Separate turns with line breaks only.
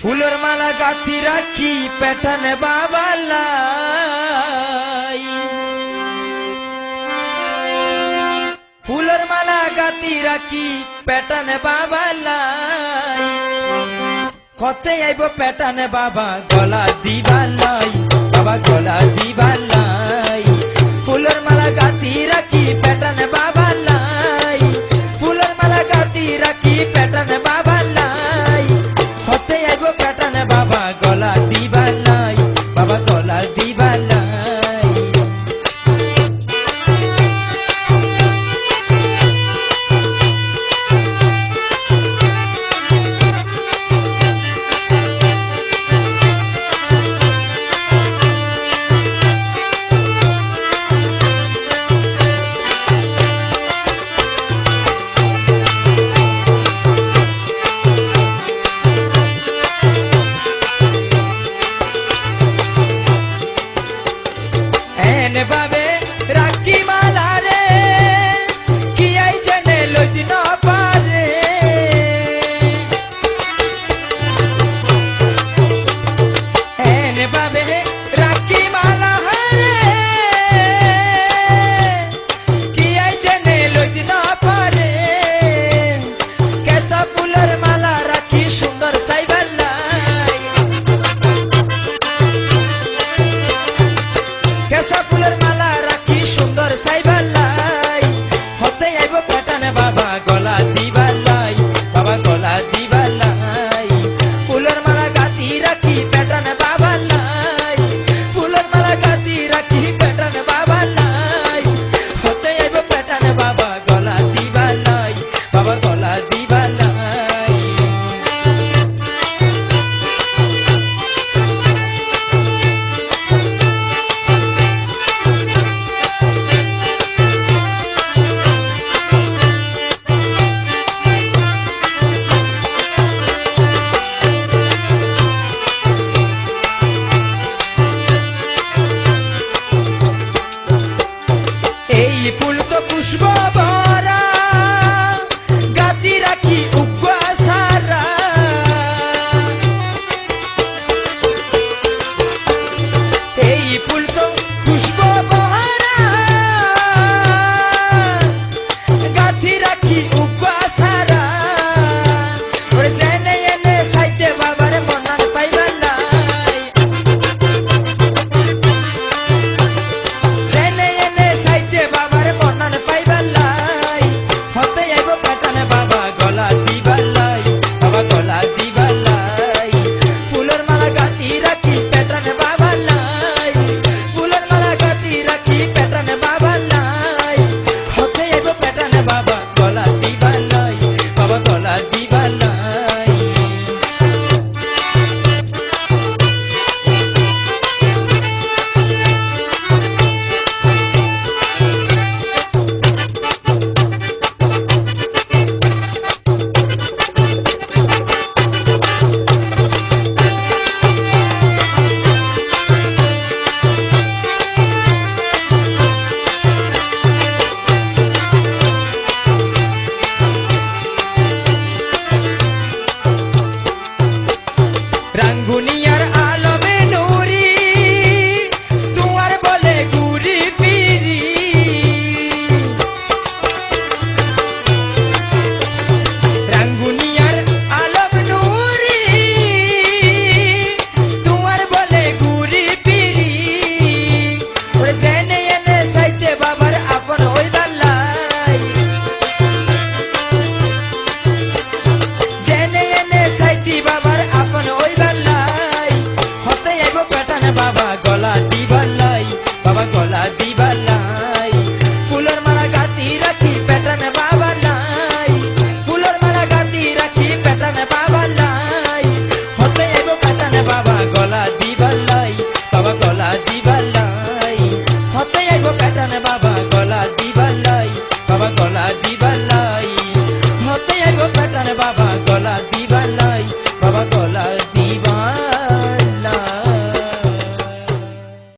ফুলের মালা গাঁথি রাখি পেটানে বাবালাই, ফুলের মালা গাঁথি রাখি পেটানে বাবালাই, কতে আইব পেটানে বাবা গলা দিবালাই, বাবা গলা দিবালাই। ফুলের মালা গাঁথি রাখি পেটানে বাবালাই, ফুলের মালা গাঁথি রাখি পেটানে বাবালাই, কতে আইব পেটানে বাবা গলা দিবালাই, বাবা গলা দিবালাই। বাবে রাখি মালা রে কি আই জেনে লইতে না পারে, এনে বাবে রাখি মালা রে কি আই জেনে লইতে না পারে, কেসা ফুলের মালা রাখি সুন্দর সাইবালাই, কেসা ফুলের মালা রাখি সুন্দর সাইবালাই, হতে আইব পেটানে বাবা গলা দিবালাই, বাবা গলা দিবালাই। ফুলের মালা গাঁথি রাখি পেটানে বাবালাই, ফুলের মালা গাঁথি রাখি পেটানে বাবালাই, হতে আইব পেটানে বাবা গলা দিবালাই, বাবা গলা দিবালাই। এই ফুল তো পুষ্প